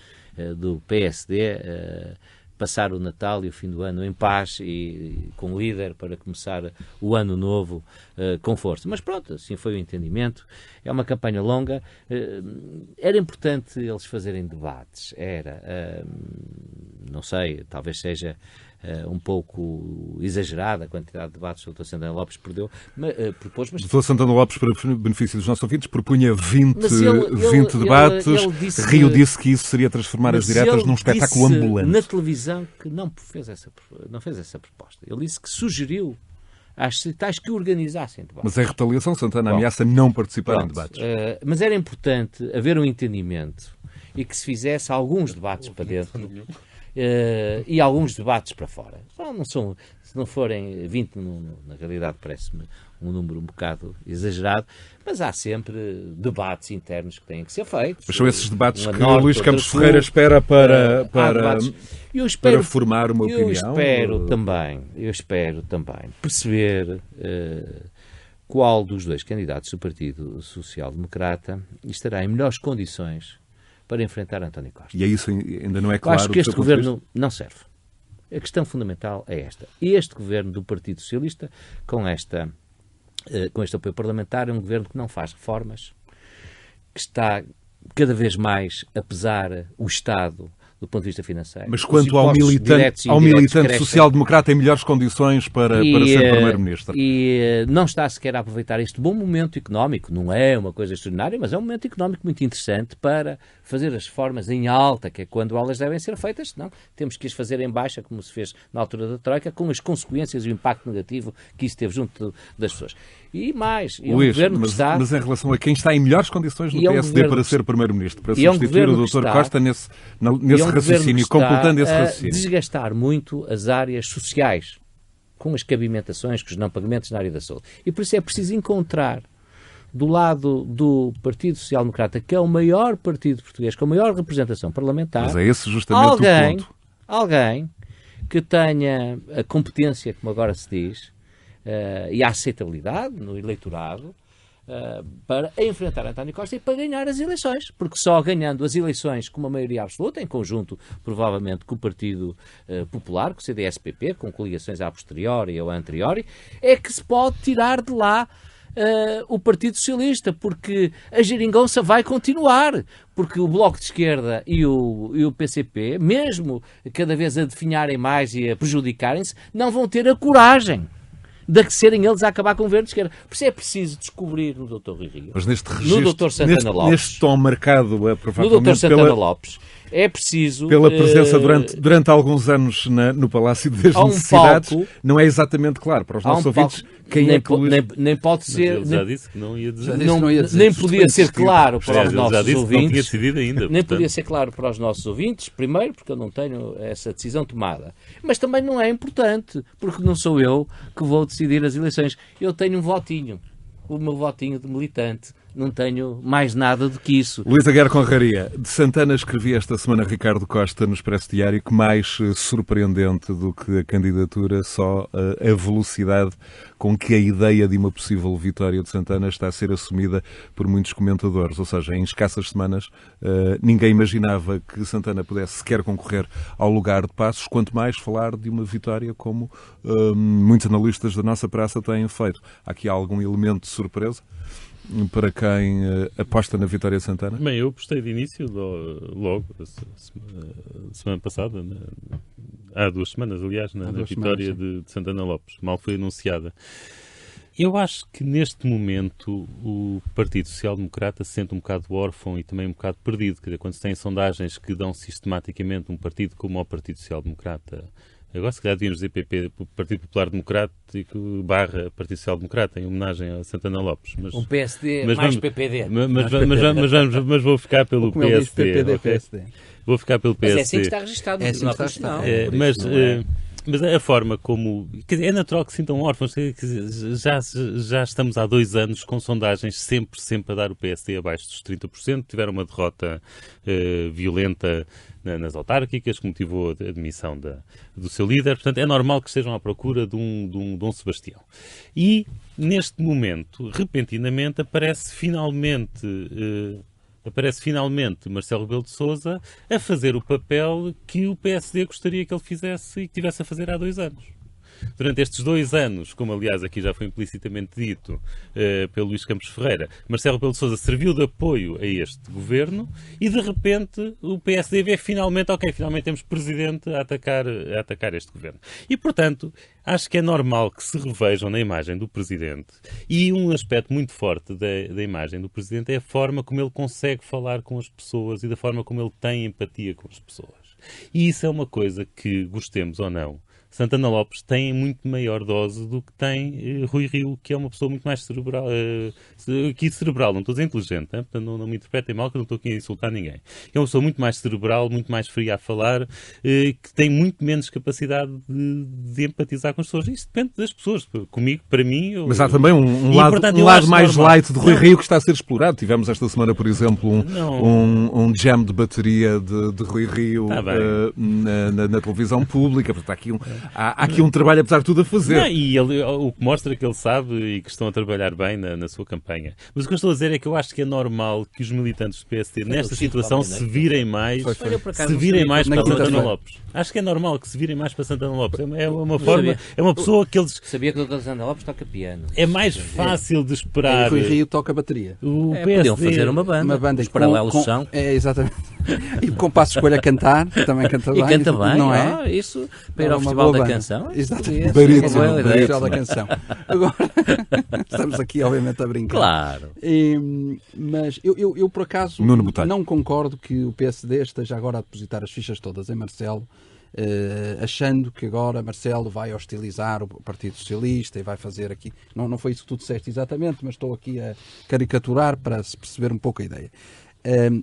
C: do PSD passar o Natal e o fim do ano em paz e com líder para começar o ano novo com força. Mas pronto, assim foi o entendimento. É uma campanha longa. Era importante eles fazerem debates. não sei, talvez seja um pouco exagerada a quantidade de debates que o Dr. Santana Lopes propôs. Mas...
B: O Dr. Santana Lopes, para benefício dos nossos ouvintes, propunha 20 debates. Rio disse que isso seria transformar as diretas num espetáculo ambulante.
C: Na televisão que não fez essa proposta. Ele disse que sugeriu às citais que organizassem debates.
B: Mas é retaliação, Santana ameaça não participar em debates.
C: Mas era importante haver um entendimento e que se fizesse alguns debates para dentro e alguns debates para fora. Se não forem 20, na realidade parece-me um número um bocado exagerado, mas há sempre debates internos que têm que ser feitos.
B: Mas são esses debates que o Luís Campos Ferreira espera para formar uma opinião?
C: Eu espero também perceber qual dos dois candidatos do Partido Social Democrata estará em melhores condições para enfrentar António Costa.
B: E é isso ainda não é claro?
C: Eu acho que este governo não serve. A questão fundamental é esta. Este governo do Partido Socialista, com este apoio parlamentar, é um governo que não faz reformas, que está cada vez mais a pesar o Estado do ponto de vista financeiro.
B: Mas quanto ao militante social-democrata em melhores condições para ser Primeiro-Ministro?
C: E não está sequer a aproveitar este bom momento económico, não é uma coisa extraordinária, mas é um momento económico muito interessante para fazer as reformas em alta, que é quando elas devem ser feitas, senão temos que as fazer em baixa, como se fez na altura da Troika, com as consequências e o impacto negativo que isso teve junto das pessoas. E mais,
B: Luís, mas em relação a quem está em melhores condições no PSD para ser Primeiro-Ministro, para substituir o Dr. Costa nesse raciocínio, completando esse raciocínio.
C: Desgastar muito as áreas sociais, com as cabimentações, com os não pagamentos na área da saúde. E por isso é preciso encontrar, do lado do Partido Social Democrata, que é o maior partido português, com a maior representação parlamentar,
B: mas é esse justamente o ponto.
C: Alguém que tenha a competência, como agora se diz, e a aceitabilidade no eleitorado, para enfrentar António Costa e para ganhar as eleições, porque só ganhando as eleições com uma maioria absoluta, em conjunto provavelmente com o Partido Popular, com o CDS-PP, com coligações a posteriori ou a anteriori, é que se pode tirar de lá o Partido Socialista, porque a geringonça vai continuar, porque o Bloco de Esquerda e o PCP, mesmo cada vez a definharem mais e a prejudicarem-se, não vão ter a coragem de serem eles a acabar com o governo de esquerda. Por isso é preciso descobrir no Dr. Rui Rio,
B: mas neste registro,
C: no Dr. Santana Lopes,
B: neste tom marcado,
C: no Dr. Santana Lopes, é preciso...
B: Pela presença durante alguns anos no Palácio das Necessidades, não é exatamente claro para os nossos ouvintes quem é que...
C: Nem pode ser...
D: Ele já disse que não ia dizer.
C: Nem podia ser claro para os nossos ouvintes.
D: Não tinha decidido ainda.
C: Nem podia ser claro para os nossos ouvintes, primeiro, porque eu não tenho essa decisão tomada. Mas também não é importante, porque não sou eu que vou decidir as eleições. Eu tenho um votinho. O meu votinho de militante. Não tenho mais nada do que isso.
B: Luís Aguiar Conraria, de Santana escrevia esta semana Ricardo Costa no Expresso Diário que mais surpreendente do que a candidatura, só a velocidade com que a ideia de uma possível vitória de Santana está a ser assumida por muitos comentadores. Ou seja, em escassas semanas ninguém imaginava que Santana pudesse sequer concorrer ao lugar de Passos, quanto mais falar de uma vitória como muitos analistas da nossa praça têm feito. Há aqui algum elemento de surpresa para quem aposta na vitória de Santana?
D: Bem, eu apostei de início, logo, semana passada, há 2 semanas, aliás, na vitória de Santana Lopes. Mal foi anunciada. Eu acho que neste momento o Partido Social Democrata se sente um bocado órfão e também um bocado perdido. Quer dizer, quando se tem sondagens que dão sistematicamente um partido como o Partido Social Democrata, agora se calhar devíamos dizer Partido Popular Democrático / Partido Social Democrata, em homenagem a Santana Lopes. Mas,
C: um PSD mais PPD.
D: Mas vou ficar pelo PSD.
A: PPD,
D: okay?
A: PSD.
D: Vou ficar pelo PSD.
C: Mas é assim que está registado.
D: Mas a forma como... Quer dizer, é natural que se sintam órfãos. Já estamos há 2 anos com sondagens sempre a dar o PSD abaixo dos 30%. Tiveram uma derrota violenta nas autárquicas, que motivou a demissão do seu líder. Portanto, é normal que estejam à procura de um Dom Sebastião. E, neste momento, repentinamente, aparece finalmente Marcelo Rebelo de Sousa a fazer o papel que o PSD gostaria que ele fizesse e que tivesse a fazer há 2 anos. durante estes 2 anos, como aliás aqui já foi implicitamente dito pelo Luís Campos Ferreira, Marcelo Rebelo de Sousa serviu de apoio a este governo e de repente o PSD vê finalmente, finalmente temos presidente a atacar este governo. E portanto, acho que é normal que se revejam na imagem do presidente, e um aspecto muito forte da imagem do presidente é a forma como ele consegue falar com as pessoas e da forma como ele tem empatia com as pessoas. E isso é uma coisa que, gostemos ou não, Santana Lopes tem muito maior dose do que tem Rui Rio, que é uma pessoa muito mais cerebral. Não estou a dizer inteligente, portanto não me interpretem mal, que eu não estou aqui a insultar ninguém. É uma pessoa muito mais cerebral, muito mais fria a falar, que tem muito menos capacidade de empatizar com as pessoas. Isso depende das pessoas. Comigo, para mim...
B: Mas há também um lado mais light de Rui Rio que está a ser explorado. Tivemos esta semana, por exemplo, um jam de bateria de Rui Rio na televisão pública. Portanto, há aqui um trabalho, apesar de tudo, a fazer.
D: Não, e o que mostra que ele sabe e que estão a trabalhar bem na sua campanha. Mas o que eu estou a dizer é que eu acho que é normal que os militantes do PSD, nesta situação, se virem mais para Santana Lopes. Acho que é normal que se virem mais para Santana Lopes. É uma forma... É uma pessoa que eles...
C: Sabia que o Dr. Santana Lopes toca piano.
D: É mais fácil de esperar.
A: Rui Rio toca bateria.
D: O PSD...
C: Podiam fazer uma banda. Os paralelos são...
A: Exatamente. E com Passo Escolha a cantar, também canta bem.
C: E canta bem,
A: não é?
C: Isso, para ir ao Festival da Canção.
A: Exatamente.
B: Festival
A: da Canção. Agora, estamos aqui, obviamente, a brincar.
C: Claro.
A: Mas eu, por acaso, não concordo que o PSD esteja agora a depositar as fichas todas em Marcelo, achando que agora Marcelo vai hostilizar o Partido Socialista e vai fazer aqui... Não foi isso que tu disseste exatamente, mas estou aqui a caricaturar para se perceber um pouco a ideia.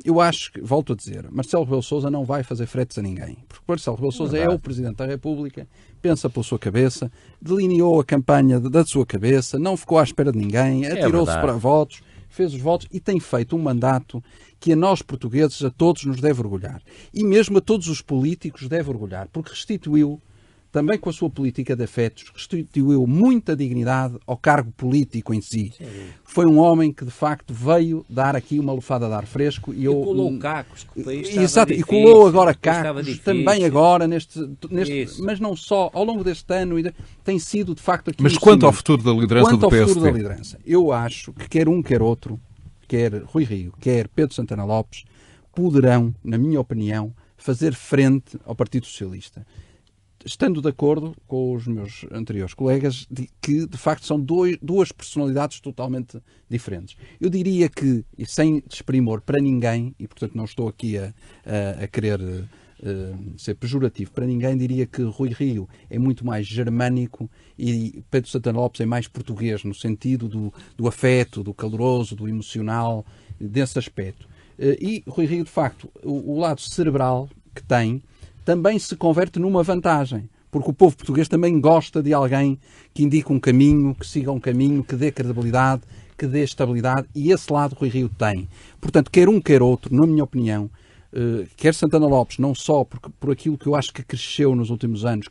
A: Eu acho que, volto a dizer, Marcelo Rebelo de Sousa não vai fazer fretes a ninguém, porque Marcelo Rebelo de Sousa é o Presidente da República, pensa pela sua cabeça, delineou a campanha da sua cabeça, não ficou à espera de ninguém, atirou-se para votos, fez os votos e tem feito um mandato que a nós portugueses, a todos, nos deve orgulhar. E mesmo a todos os políticos deve orgulhar, porque restituiu, também com a sua política de afetos, restituiu muita dignidade ao cargo político em si. Sim. Foi um homem que, de facto, veio dar aqui uma lufada de ar fresco. E
C: colou cacos, que o país estava
A: exato,
C: difícil,
A: e colou agora cacos, também agora, mas não só, ao longo deste ano, tem sido, de facto, aqui...
B: Mas quanto ao futuro da liderança do PSD?
A: Futuro da liderança, eu acho que quer um, quer outro, quer Rui Rio, quer Pedro Santana Lopes, poderão, na minha opinião, fazer frente ao Partido Socialista. Estando de acordo com os meus anteriores colegas, que de facto são duas personalidades totalmente diferentes. Eu diria que, e sem desprimor para ninguém, e portanto não estou aqui a querer ser pejorativo para ninguém, diria que Rui Rio é muito mais germânico e Pedro Santana Lopes é mais português, no sentido do afeto, do caloroso, do emocional, desse aspecto. E Rui Rio, de facto, o lado cerebral que tem, também se converte numa vantagem, porque o povo português também gosta de alguém que indique um caminho, que siga um caminho, que dê credibilidade, que dê estabilidade, e esse lado Rui Rio tem. Portanto, quer um, quer outro, na minha opinião, quer Santana Lopes, não só por aquilo que eu acho que cresceu nos últimos anos,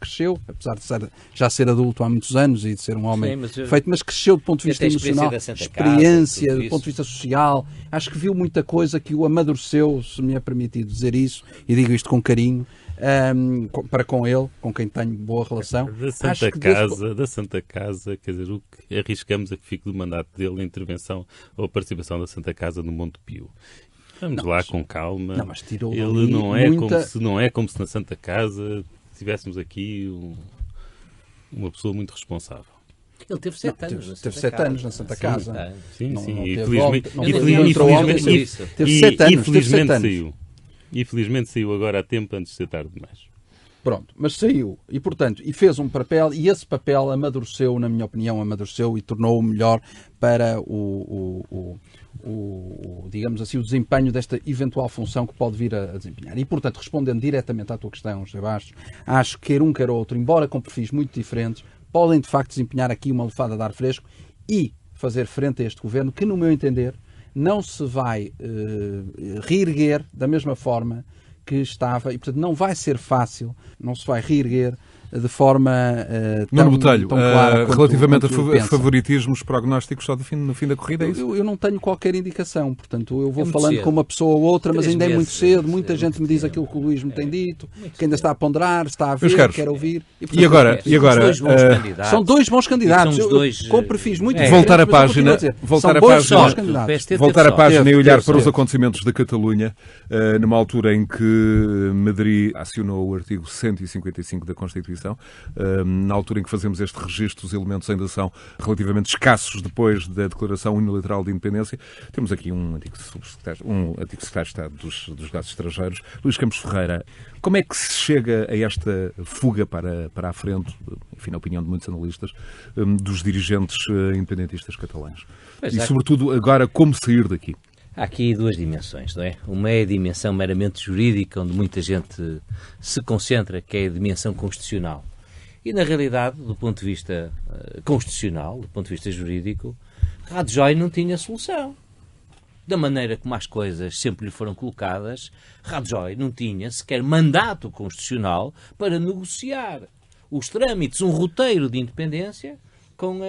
A: apesar de já ser adulto há muitos anos e de ser um homem feito, mas cresceu do ponto de vista emocional, experiência, do ponto de vista social, acho que viu muita coisa que o amadureceu, se me é permitido dizer isso, e digo isto com carinho, para com ele, com quem tenho boa relação.
D: Da Santa Casa, quer dizer, o que arriscamos é que fique do mandato dele a intervenção ou a participação da Santa Casa no Monte Pio. Vamos lá com calma.
A: Não, mas tirou
D: ele não é como se na Santa Casa tivéssemos aqui uma pessoa muito responsável.
C: Ele teve 7 anos.
A: Teve 7 anos na Santa Casa.
D: Sim. Infelizmente saiu agora a tempo antes de ser tarde demais.
A: Pronto, mas saiu. E, portanto, fez um papel, e esse papel amadureceu, na minha opinião, e tornou-o melhor para digamos assim, o desempenho desta eventual função que pode vir a desempenhar. E, portanto, respondendo diretamente à tua questão, José Bastos, acho que quer um, quer outro, embora com perfis muito diferentes, podem, de facto, desempenhar aqui uma lufada de ar fresco e fazer frente a este governo que, no meu entender, não se vai reerguer da mesma forma que estava, e portanto não vai ser fácil, não se vai reerguer de forma
B: Nuno Botelho,
A: tão clara
B: relativamente
A: quanto
B: a favoritismos prognósticos só no fim da corrida, é isso?
A: Eu não tenho qualquer indicação, portanto, eu vou
C: muito
A: falando
C: cedo.
A: com uma pessoa ou outra, mas
C: 3
A: ainda é muito
C: meses,
A: cedo, muita
C: é
A: gente
C: muito
A: me diz
C: cedo.
A: aquilo que o Luís me tem dito,
C: muito
A: que ainda está a ponderar, está a
B: Meus
A: ver,
B: caros,
A: quer ouvir.
B: E agora,
A: São dois bons candidatos.
C: São os dois,
A: Com perfis muito
B: voltar à
A: diferentes, mas eu
B: página,
A: continuo a dizer,
B: voltar
A: são
B: à
A: bons
B: página,
A: candidatos.
B: voltar à página e olhar para os
A: teve.
B: acontecimentos da Catalunha, numa altura em que Madrid acionou o artigo 155 da Constituição, na altura em que fazemos este registro, os elementos ainda são relativamente escassos depois da declaração unilateral de independência. Temos aqui um antigo secretário de Estado dos Negócios Estrangeiros, Luís Campos Ferreira. Como é que se chega a esta fuga para a frente, enfim, na opinião de muitos analistas, dos dirigentes independentistas catalães? E, sobretudo, agora, como sair daqui?
C: Há aqui duas dimensões, não é? Uma é a dimensão meramente jurídica, onde muita gente se concentra, que é a dimensão constitucional. E, na realidade, do ponto de vista constitucional, do ponto de vista jurídico, Rajoy não tinha solução. Da maneira como as coisas sempre lhe foram colocadas, Rajoy não tinha sequer mandato constitucional para negociar os trâmites, um roteiro de independência com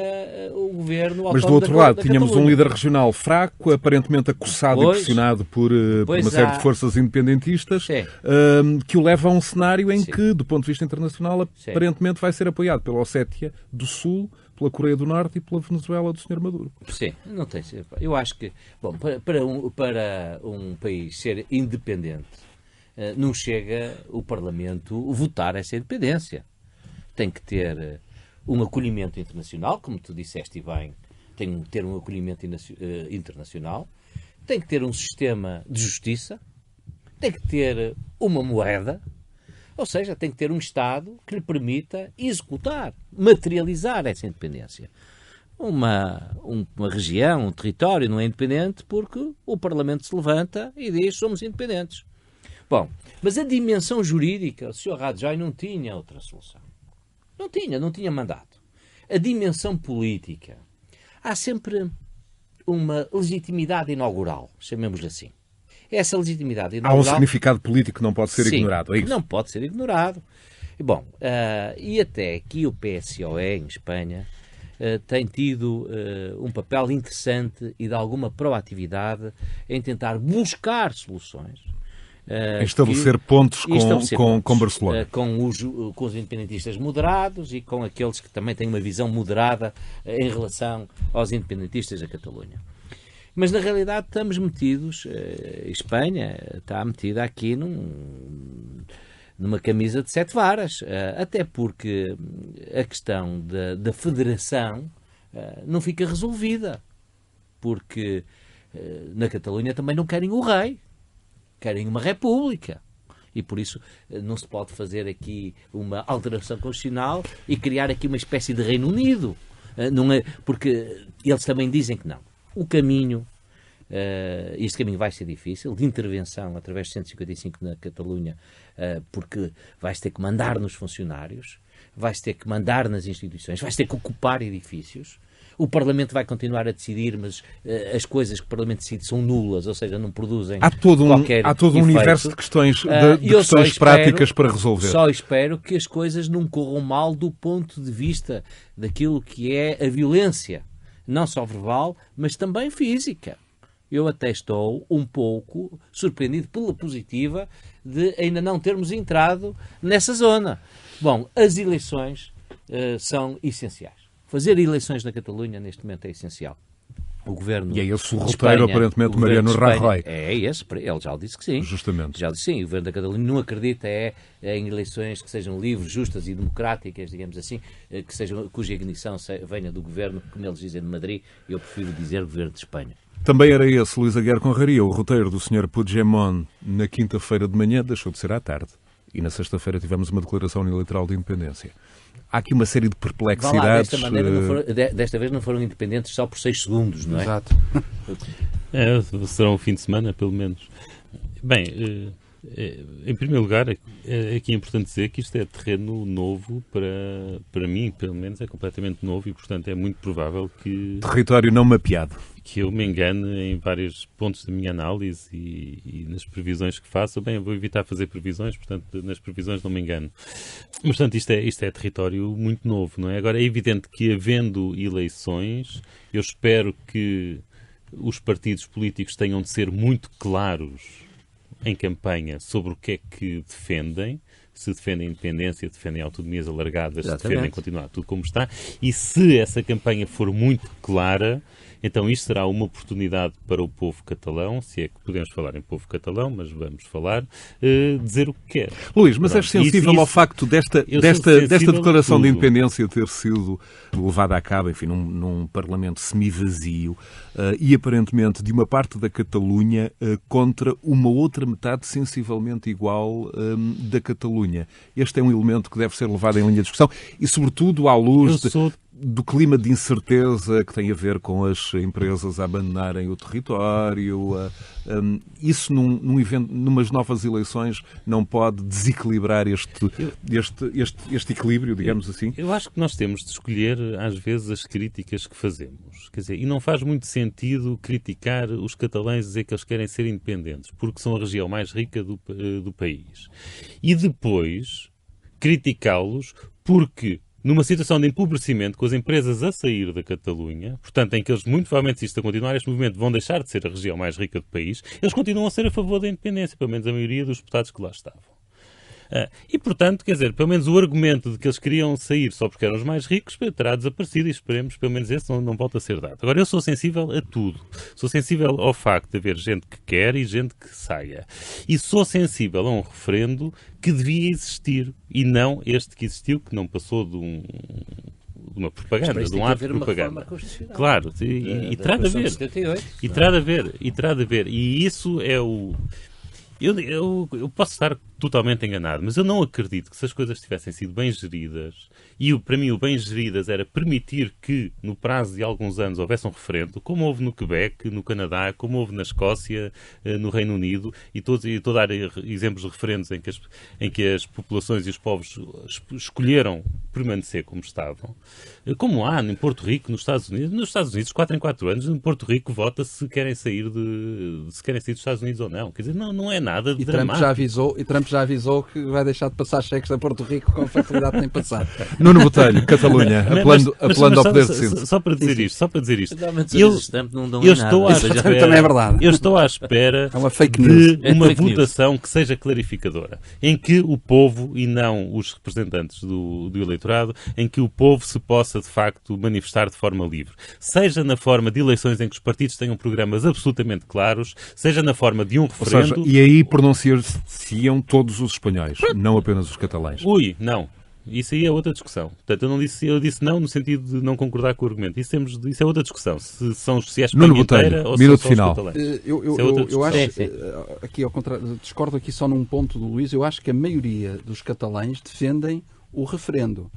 C: o governo.
B: Mas do outro lado, tínhamos um líder regional fraco, aparentemente acossado e pressionado por uma série de forças independentistas, que o leva a um cenário em que, do ponto de vista internacional, aparentemente vai ser apoiado pela Ossétia do Sul, pela Coreia do Norte e pela Venezuela do Sr. Maduro.
C: Sim, não tem. Eu acho que, bom, para um país ser independente, não chega o Parlamento votar essa independência. Tem que ter um acolhimento internacional, como tu disseste e bem, tem que ter um acolhimento internacional, tem que ter um sistema de justiça, tem que ter uma moeda, ou seja, tem que ter um Estado que lhe permita executar, materializar essa independência. Uma região, um território não é independente porque o Parlamento se levanta e diz somos independentes. Bom, mas a dimensão jurídica, o Sr. Rajoy não tinha outra solução. Não tinha mandato. A dimensão política. Há sempre uma legitimidade inaugural, chamemos-lhe assim. Essa legitimidade inaugural...
B: Há um significado político que não pode ser ignorado, é isso?
C: Não pode ser ignorado. Bom, e até aqui o PSOE, em Espanha, tem tido um papel interessante e de alguma proatividade em tentar buscar soluções.
B: Estabelecer pontos com Barcelona.
C: Com os independentistas moderados e com aqueles que também têm uma visão moderada em relação aos independentistas da Catalunha. Mas, na realidade, estamos metidos, Espanha está metida aqui numa camisa de 7 varas, até porque a questão da federação não fica resolvida, porque na Catalunha também não querem o rei. Querem uma república. E por isso não se pode fazer aqui uma alteração constitucional e criar aqui uma espécie de Reino Unido. Não é, porque eles também dizem que não. O caminho, este caminho vai ser difícil, de intervenção através de 155 na Catalunha, porque vais ter que mandar nos funcionários, vais ter que mandar nas instituições, vais ter que ocupar edifícios. O Parlamento vai continuar a decidir, mas as coisas que o Parlamento decide são nulas, ou seja, não produzem qualquer
B: Há todo um universo de questões, questões práticas para resolver.
C: Só espero que as coisas não corram mal do ponto de vista daquilo que é a violência, não só verbal, mas também física. Eu até estou um pouco surpreendido pela positiva de ainda não termos entrado nessa zona. Bom, as eleições são essenciais. Fazer eleições na Catalunha, neste momento, é essencial. O governo
B: e é esse o roteiro, aparentemente, de Mariano Rajoy.
C: É esse, ele já disse que sim.
B: Justamente.
C: Já disse sim. O governo da Catalunha não acredita em eleições que sejam livres, justas e democráticas, digamos assim, cuja ignição venha do governo, como eles dizem, de Madrid. Eu prefiro dizer governo de Espanha.
B: Também era esse, Luís Aguiar Conraria, o roteiro do Sr. Puigdemont na quinta-feira de manhã, deixou de ser à tarde. E na sexta-feira tivemos uma declaração unilateral de independência. Há aqui uma série de perplexidades.
C: Desta vez não foram independentes só por 6 segundos, não é?
A: Exato.
D: Será um fim de semana, pelo menos. Bem, Em primeiro lugar, aqui é importante dizer que isto é terreno novo para mim, pelo menos é completamente novo e, portanto, é muito provável que...
B: Território não mapeado.
D: Que eu me engane em vários pontos da minha análise e nas previsões que faço. Bem, eu vou evitar fazer previsões, portanto, nas previsões não me engano. Mas, portanto, isto é território muito novo, não é? Agora, é evidente que, havendo eleições, eu espero que os partidos políticos tenham de ser muito claros em campanha sobre o que é que defendem, se defendem a independência, defendem autonomias alargadas, se defendem continuar tudo como está, e se essa campanha for muito clara, então isto será uma oportunidade para o povo catalão, se é que podemos falar em povo catalão, mas vamos falar, dizer o que quer.
B: Luís, mas és sensível ao facto desta declaração de independência ter sido levada a cabo, enfim, num parlamento semivazio e aparentemente de uma parte da Catalunha contra uma outra metade sensivelmente igual da Catalunha. Este é um elemento que deve ser levado em linha de discussão e, sobretudo, à luz do clima de incerteza que tem a ver com as empresas a abandonarem o território. Isso, numas novas eleições, não pode desequilibrar este equilíbrio, digamos assim?
D: Eu acho que nós temos de escolher, às vezes, as críticas que fazemos. Quer dizer, e não faz muito sentido criticar os catalães e dizer que eles querem ser independentes, porque são a região mais rica do país. E depois criticá-los porque, numa situação de empobrecimento, com as empresas a sair da Catalunha, portanto, em que eles, muito provavelmente, se isto a continuar, este movimento vão deixar de ser a região mais rica do país, eles continuam a ser a favor da independência, pelo menos a maioria dos deputados que lá estavam. E, portanto, quer dizer, pelo menos o argumento de que eles queriam sair só porque eram os mais ricos terá desaparecido e esperemos, pelo menos esse não volta a ser dado. Agora, eu sou sensível a tudo. Sou sensível ao facto de haver gente que quer e gente que saia. E sou sensível a um referendo que devia existir e não este que existiu, que não passou de uma propaganda, de um ato de propaganda. Claro, e terá de haver. E terá de haver. E isso é o... Eu posso estar totalmente enganado, mas eu não acredito que se as coisas tivessem sido bem geridas, e para mim o bem geridas era permitir que, no prazo de alguns anos, houvesse um referendo, como houve no Quebec, no Canadá, como houve na Escócia, no Reino Unido, e estou a dar exemplos de referendos em que as populações e os povos escolheram permanecer como estavam, como há em Porto Rico, nos Estados Unidos. Nos Estados Unidos, 4 em 4 anos, em Porto Rico vota se querem sair dos Estados Unidos ou não. Quer dizer, não é nada de dramático.
A: Trump já avisou que vai deixar de passar cheques a Porto Rico com facilidade que tem passado.
B: Nuno Botelho, Catalunha, apelando ao poder de síntese.
D: Só para dizer isto.
A: Também é verdade.
D: Eu estou à espera
A: de
D: uma votação que seja clarificadora, em que o povo, e não os representantes do eleitorado, em que o povo se possa, de facto, manifestar de forma livre. Seja na forma de eleições em que os partidos tenham programas absolutamente claros, seja na forma de um referendo...
B: Ou seja, e aí pronunciar-se-iam todos os espanhóis, não apenas os catalães.
D: Não. Isso aí é outra discussão. Portanto, eu disse não no sentido de não concordar com o argumento. Isso é outra discussão. Se é Espanha inteira ou se são os catalães.
A: Eu acho, aqui ao contrário, discordo aqui só num ponto do Luís. Eu acho que a maioria dos catalães defendem o referendo.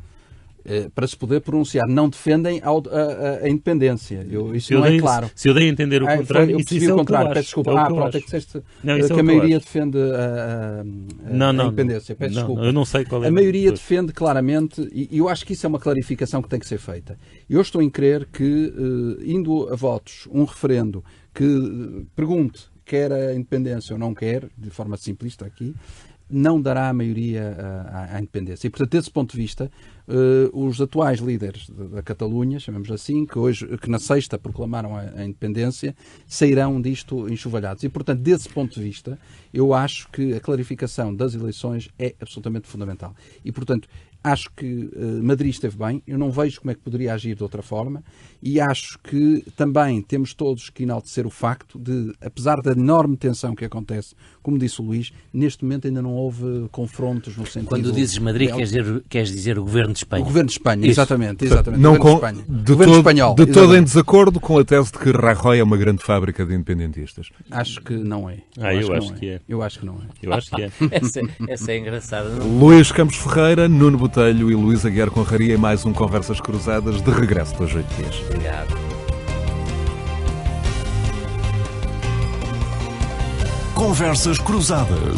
A: Para se poder pronunciar, não defendem a independência. Isso não é claro.
D: Se eu dei a entender o contrário,
A: eu percebi o contrário. Peço desculpa. Pronto, é que disseste que a maioria defende a independência. Peço desculpa.
D: Eu não sei qual é.
A: A maioria defende claramente, e eu acho que isso é uma clarificação que tem que ser feita. Eu estou em crer que, indo a votos, um referendo que pergunte quer a independência ou não quer, de forma simplista aqui, não dará a maioria à independência. E, portanto, desse ponto de vista, os atuais líderes da Catalunha, chamemos assim, que na sexta proclamaram a independência, sairão disto enxovalhados. E, portanto, desse ponto de vista, eu acho que a clarificação das eleições é absolutamente fundamental. E, portanto, acho que Madrid esteve bem, eu não vejo como é que poderia agir de outra forma e acho que também temos todos que enaltecer o facto de, apesar da enorme tensão que acontece, como disse o Luís, neste momento ainda não houve confrontos no sentido...
C: Quando dizes Madrid, queres dizer o Governo de Espanha.
A: O Governo de Espanha, exatamente.
B: Não
A: Governo espanhol.
B: De todo em desacordo com a tese de que Rajoy é uma grande fábrica de independentistas.
A: Acho que não é.
D: Eu acho que é.
A: Eu acho que não é.
D: Eu acho que é.
C: Essa é engraçada.
B: Luís Campos Ferreira, Nuno Botelho e Luís Aguiar Conraria em mais um Conversas Cruzadas de regresso das 8 dias.
C: Obrigado.
E: Conversas Cruzadas.